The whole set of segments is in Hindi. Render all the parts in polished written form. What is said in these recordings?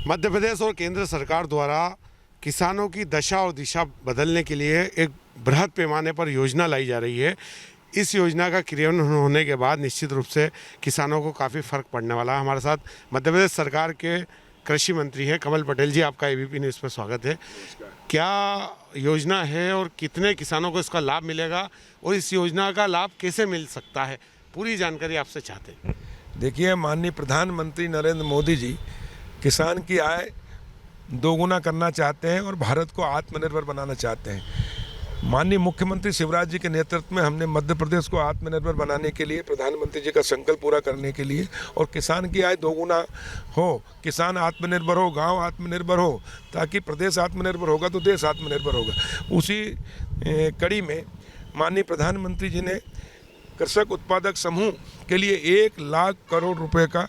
मध्य प्रदेश और केंद्र सरकार द्वारा किसानों की दशा और दिशा बदलने के लिए एक बृहद पैमाने पर योजना लाई जा रही है। इस योजना का क्रियान्वयन होने के बाद निश्चित रूप से किसानों को काफ़ी फ़र्क पड़ने वाला है। हमारे साथ मध्य प्रदेश सरकार के कृषि मंत्री हैं कमल पटेल जी। आपका एबीपी न्यूज़ पर स्वागत है। क्या योजना है और कितने किसानों को इसका लाभ मिलेगा और इस योजना का लाभ कैसे मिल सकता है, पूरी जानकारी आपसे चाहते हैं। देखिए, माननीय प्रधानमंत्री नरेंद्र मोदी जी किसान की आय दोगुना करना चाहते हैं और भारत को आत्मनिर्भर बनाना चाहते हैं। माननीय मुख्यमंत्री शिवराज जी के नेतृत्व में हमने मध्य प्रदेश को आत्मनिर्भर बनाने के लिए, प्रधानमंत्री जी का संकल्प पूरा करने के लिए और किसान की आय दोगुना हो, किसान आत्मनिर्भर हो, गांव आत्मनिर्भर हो, ताकि प्रदेश आत्मनिर्भर होगा तो देश आत्मनिर्भर होगा। उसी कड़ी में माननीय प्रधानमंत्री जी ने कृषक उत्पादक समूह के लिए 1 लाख करोड़ रुपए का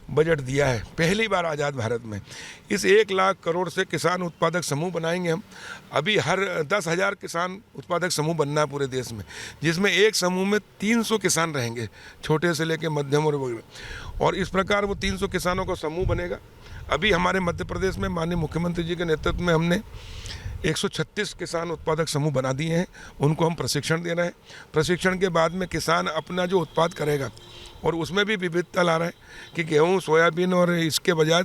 बजट दिया है, पहली बार आज़ाद भारत में। इस 1 लाख करोड़ से किसान उत्पादक समूह बनाएंगे हम। अभी हर 10,000 किसान उत्पादक समूह बनना है पूरे देश में, जिसमें एक समूह में 300 किसान रहेंगे, छोटे से लेकर मध्यम और इस प्रकार वो 300 किसानों का समूह बनेगा। अभी हमारे मध्य प्रदेश में माननीय मुख्यमंत्री जी के नेतृत्व में हमने 136 किसान उत्पादक समूह बना दिए हैं। उनको हम प्रशिक्षण दे रहे हैं। प्रशिक्षण के बाद में किसान अपना जो उत्पाद करेगा और उसमें भी विविधता ला रहे हैं कि गेहूँ, सोयाबीन और इसके बजाय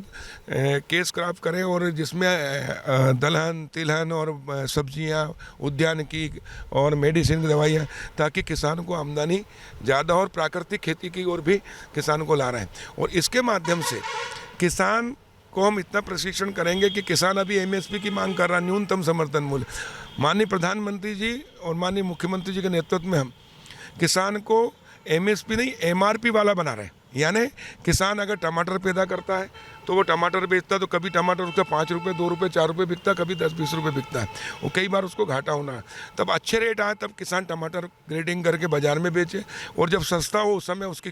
केस क्रॉप करें और जिसमें दलहन, तिलहन और सब्जियां, उद्यानिकी और मेडिसिन की दवाइयाँ, ताकि किसान को आमदनी ज़्यादा और प्राकृतिक खेती की ओर भी किसान को ला रहे हैं। और इसके माध्यम से किसान को हम इतना प्रशिक्षण करेंगे कि किसान अभी एमएसपी की मांग कर रहा है, न्यूनतम समर्थन मूल्य। माननीय प्रधानमंत्री जी और माननीय मुख्यमंत्री जी के नेतृत्व में हम किसान को एमएसपी नहीं, एमआरपी वाला बना रहे हैं। यानी किसान अगर टमाटर पैदा करता है तो वो टमाटर बेचता है, तो कभी टमाटर उसका 5 रुपये, 2 रुपये, 4 रुपये बिकता है, कभी 10-20 रुपये बिकता है। वो कई बार उसको घाटा होना है। तब अच्छे रेट आए तब किसान टमाटर ग्रेडिंग करके बाजार में बेचे, और जब सस्ता हो उस समय उसकी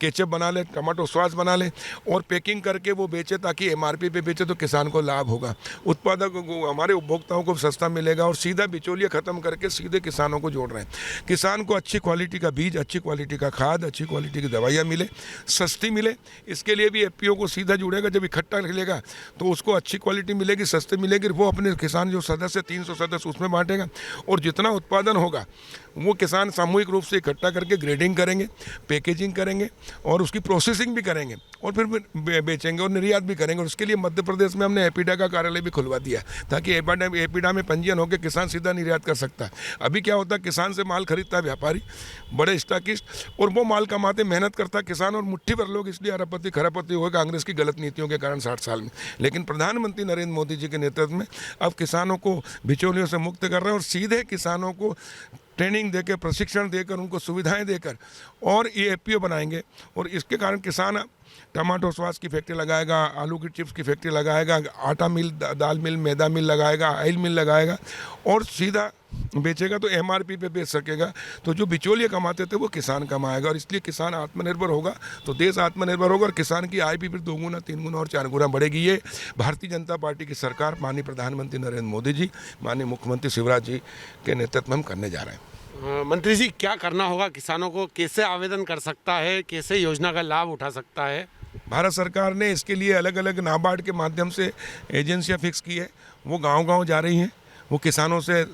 केचप बना ले, टमाटो सॉस बना ले और पैकिंग करके वो बेचे, ताकि एमआरपी पे बेचे तो किसान को लाभ होगा, उत्पादक को, हमारे उपभोक्ताओं को सस्ता मिलेगा। और सीधा बिचौलिया खत्म करके सीधे किसानों को जोड़ रहे हैं। किसान को अच्छी क्वालिटी का बीज, अच्छी क्वालिटी का खाद, अच्छी क्वालिटी की दवाइयाँ मिले, सस्ती मिले। इसके लिए भी एफपीओ को सीधा जुड़ेगा। जब इकट्ठा लेगा तो उसको अच्छी क्वालिटी मिलेगी, सस्ती मिलेगी। वो अपने किसान जो सदस्य 300 सदस्य उसमें बांटेगा, और जितना उत्पादन होगा वो किसान सामूहिक रूप से इकट्ठा करके ग्रेडिंग करेंगे, पैकेजिंग करेंगे और उसकी प्रोसेसिंग भी करेंगे और फिर बेचेंगे और निर्यात भी करेंगे। और उसके लिए मध्य प्रदेश में हमने एपीडा का कार्यालय भी खुलवा दिया, ताकि एपीडा में पंजीयन होकर किसान सीधा निर्यात कर सकता है। अभी क्या होता है, किसान से माल खरीदता है व्यापारी, बड़े स्टॉकिस्ट, और वो माल कमाते, मेहनत करता है किसान, और मुट्ठी भर लोग इसलिए अरबपति खरबपति हुए कांग्रेस की गलत नीतियों के कारण 60 साल में। लेकिन प्रधानमंत्री नरेंद्र मोदी जी के नेतृत्व में अब किसानों को बिचौलियों से मुक्त कर रहे हैं और सीधे किसानों को ट्रेनिंग देकर, प्रशिक्षण देकर, उनको सुविधाएं देकर और ये एफपीओ बनाएंगे। और इसके कारण किसान टमाटो सॉस की फैक्ट्री लगाएगा, आलू की चिप्स की फैक्ट्री लगाएगा, आटा मिल, दाल मिल, मैदा मिल लगाएगा, ऑयल मिल लगाएगा और सीधा बेचेगा तो एमआरपी पे बेच सकेगा। तो जो बिचौलिए कमाते थे वो किसान कमाएगा, और इसलिए किसान आत्मनिर्भर होगा तो देश आत्मनिर्भर होगा, और किसान की आय भी फिर 2 गुना, 3 गुना और 4 गुना बढ़ेगी। ये भारतीय जनता पार्टी की सरकार, माननीय प्रधानमंत्री नरेंद्र मोदी जी, माननीय मुख्यमंत्री शिवराज जी के नेतृत्व में हम करने जा रहे हैं। मंत्री जी, क्या करना होगा किसानों को, कैसे आवेदन कर सकता है, कैसे योजना का लाभ उठा सकता है? भारत सरकार ने इसके लिए अलग अलग नाबार्ड के माध्यम से एजेंसियां फिक्स की है। वो गांव-गांव जा रही हैं, वो किसानों से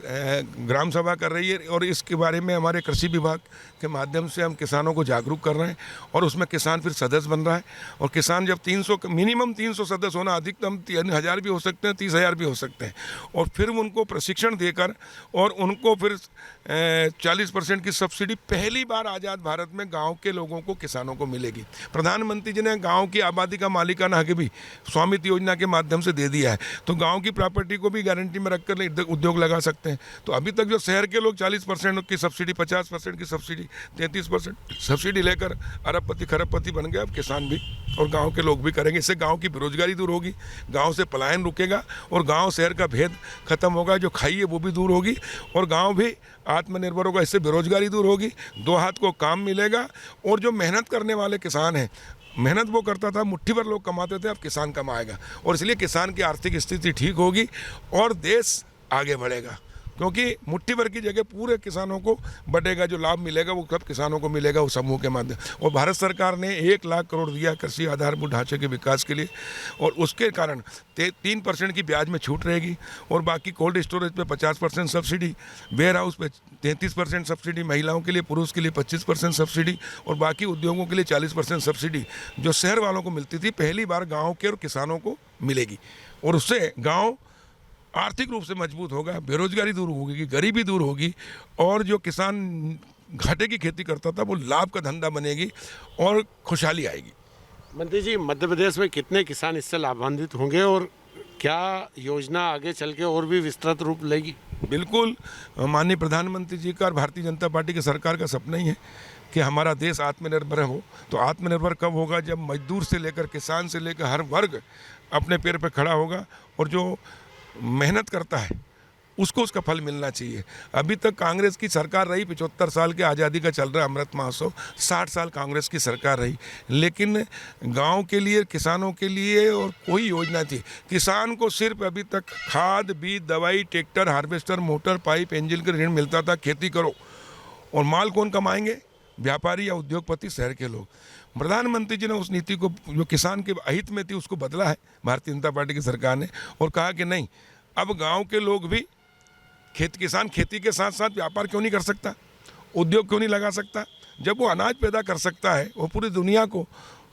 ग्राम सभा कर रही है, और इसके बारे में हमारे कृषि विभाग के माध्यम से हम किसानों को जागरूक कर रहे हैं। और उसमें किसान फिर सदस्य बन रहा है, और किसान जब 300, मिनिमम 300 सदस्य होना, अधिकतम 3000 भी हो सकते हैं, 30,000 भी हो सकते हैं। और फिर उनको प्रशिक्षण देकर और उनको फिर 40% की सब्सिडी पहली बार आज़ाद भारत में गाँव के लोगों को, किसानों को मिलेगी। प्रधानमंत्री जी ने गाँव की आबादी का मालिकाना हक भी स्वामित्व योजना के माध्यम से दे दिया है, तो गाँव की प्रॉपर्टी को भी गारंटी में रखकर उद्योग लगा सकते हैं। तो अभी तक जो शहर के लोग 40% की सब्सिडी, 50% की सब्सिडी, 33% सब्सिडी लेकर अरबपति खरबपति बन गए, अब किसान भी और गांव के लोग भी करेंगे। इससे गांव की बेरोजगारी दूर होगी, गांव से पलायन रुकेगा और गांव शहर का भेद खत्म होगा, जो खाई है वो भी दूर होगी और गांव भी आत्मनिर्भर होगा। इससे बेरोजगारी दूर होगी, 2 हाथ को काम मिलेगा। और जो मेहनत करने वाले किसान हैं, मेहनत वो करता था, मुट्ठी भर लोग कमाते थे, अब किसान कमाएगा, और इसलिए किसान की आर्थिक स्थिति ठीक होगी और देश आगे बढ़ेगा। क्योंकि मुट्ठी भर की जगह पूरे किसानों को बटेगा, जो लाभ मिलेगा वो सब किसानों को मिलेगा उस समूह के माध्यम। और भारत सरकार ने 1 लाख करोड़ दिया कृषि आधारभूत ढांचे के विकास के लिए, और उसके कारण 3% की ब्याज में छूट रहेगी, और बाकी कोल्ड स्टोरेज पे 50% सब्सिडी, वेयर हाउस पे 33% सब्सिडी, महिलाओं के लिए पुरुष के लिए 25% सब्सिडी, और बाकी उद्योगों के लिए 40% सब्सिडी जो शहर वालों को मिलती थी पहली बार गाँव के और किसानों को मिलेगी। और उससे गाँव आर्थिक रूप से मजबूत होगा, बेरोजगारी दूर होगी, गरीबी दूर होगी, और जो किसान घाटे की खेती करता था वो लाभ का धंधा बनेगी और खुशहाली आएगी। मंत्री जी, मध्य प्रदेश में कितने किसान इससे लाभान्वित होंगे और क्या योजना आगे चल के और भी विस्तृत रूप लेगी? बिल्कुल, माननीय प्रधानमंत्री जी का और भारतीय जनता पार्टी की सरकार का सपना ही है कि हमारा देश आत्मनिर्भर हो। तो आत्मनिर्भर कब होगा? जब मजदूर से लेकर किसान से लेकर हर वर्ग अपने पैर पर खड़ा होगा, और जो मेहनत करता है उसको उसका फल मिलना चाहिए। अभी तक कांग्रेस की सरकार रही, 75 साल के आज़ादी का चल रहा है अमृत महोत्सव, 60 साल कांग्रेस की सरकार रही, लेकिन गांव के लिए, किसानों के लिए और कोई योजना थी। किसान को सिर्फ अभी तक खाद, बीज, दवाई, tractor, harvester, motor, pipe, engine का ऋण मिलता था, खेती करो। और माल कौन कमाएंगे? व्यापारी या उद्योगपति, शहर के लोग। प्रधानमंत्री जी ने उस नीति को जो किसान के अहित में थी उसको बदला है भारतीय जनता पार्टी की सरकार ने, और कहा कि नहीं, अब गांव के लोग भी किसान खेती के साथ साथ व्यापार क्यों नहीं कर सकता, उद्योग क्यों नहीं लगा सकता? जब वो अनाज पैदा कर सकता है, वो पूरी दुनिया को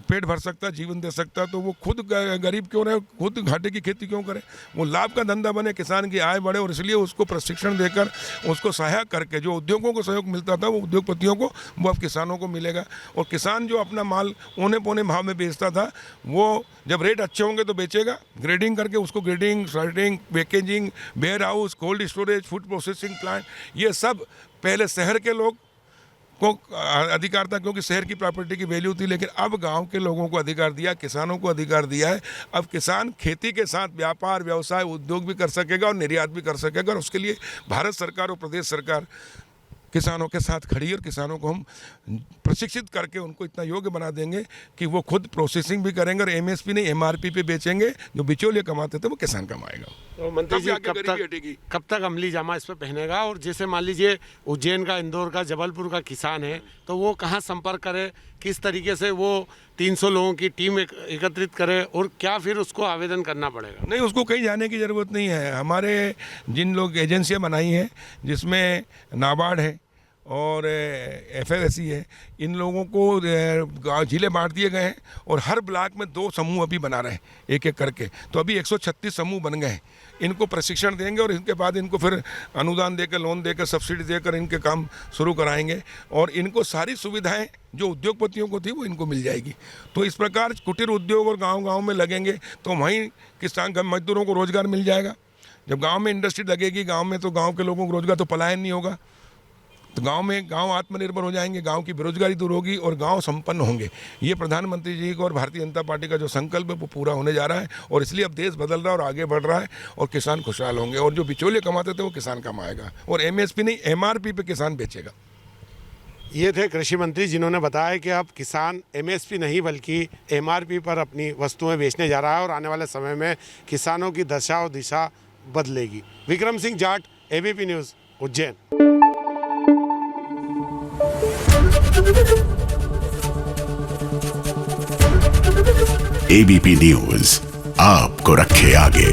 पेट भर सकता है, जीवन दे सकता है, तो वो खुद गरीब क्यों रहे, खुद घाटे की खेती क्यों करे? वो लाभ का धंधा बने, किसान की आय बढ़े, और इसलिए उसको प्रशिक्षण देकर, उसको सहायक करके जो उद्योगों को सहयोग मिलता था वो उद्योगपतियों को, वो अब किसानों को मिलेगा। और किसान जो अपना माल औने पौने भाव में बेचता था, वो जब रेट अच्छे होंगे तो बेचेगा, ग्रेडिंग करके उसको grading, sorting, packaging, warehouse, cold storage, food processing plant, ये सब पहले शहर के लोग को अधिकार था क्योंकि शहर की प्रॉपर्टी की वैल्यू थी, लेकिन अब गांव के लोगों को अधिकार दिया, किसानों को अधिकार दिया है। अब किसान खेती के साथ व्यापार, व्यवसाय, उद्योग भी कर सकेगा और निर्यात भी कर सकेगा, और उसके लिए भारत सरकार और प्रदेश सरकार किसानों के साथ खड़ी है। और किसानों को हम प्रशिक्षित करके उनको इतना योग्य बना देंगे कि वो खुद प्रोसेसिंग भी करेंगे, और एमएसपी नहीं MRP पे बेचेंगे। जो बिचौलिए कमाते थे वो किसान कमाएगा। तो मंत्री जी, कब तक अमली जामा इस पर पहनेगा? और जैसे मान लीजिए उज्जैन का, इंदौर का, जबलपुर का किसान है, तो वो कहाँ संपर्क करे, किस तरीके से वो 300 लोगों की टीम एकत्रित करे, और क्या फिर उसको आवेदन करना पड़ेगा? नहीं, उसको कहीं जाने की ज़रूरत नहीं है। हमारे जिन लोग एजेंसियां बनाई हैं, जिसमें नाबार्ड है और FSSAI है, इन लोगों को जिले बांट दिए गए हैं, और हर ब्लॉक में 2 समूह अभी बना रहे हैं, एक एक करके। तो अभी 136 समूह बन गए हैं। इनको प्रशिक्षण देंगे, और इनके बाद इनको फिर अनुदान देकर, लोन देकर, सब्सिडी देकर इनके काम शुरू कराएंगे, और इनको सारी सुविधाएं जो उद्योगपतियों को थी वो इनको मिल जाएगी। तो इस प्रकार कुटीर उद्योग और गाँव-गाँव में लगेंगे, तो वहीं किसान मजदूरों को रोजगार मिल जाएगा। जब गाँव में इंडस्ट्री लगेगी, गाँव में, तो गाँव के लोगों को रोजगार, तो पलायन नहीं होगा। तो गांव आत्मनिर्भर हो जाएंगे, गांव की बेरोजगारी दूर होगी और गांव संपन्न होंगे। ये प्रधानमंत्री जी को और भारतीय जनता पार्टी का जो संकल्प है वो पूरा होने जा रहा है, और इसलिए अब देश बदल रहा है और आगे बढ़ रहा है, और किसान खुशहाल होंगे। और जो बिचौलिए कमाते थे वो किसान कमाएगा, और MSP नहीं MRP पे किसान बेचेगा। ये थे कृषि मंत्री, जिन्होंने बताया कि अब किसान MSP नहीं बल्कि MRP पर अपनी वस्तुएं बेचने जा रहा है, और आने वाले समय में किसानों की दशा और दिशा बदलेगी। Vikram Singh Jat, ABP news, Ujjain. ABP news आपको रखे आगे।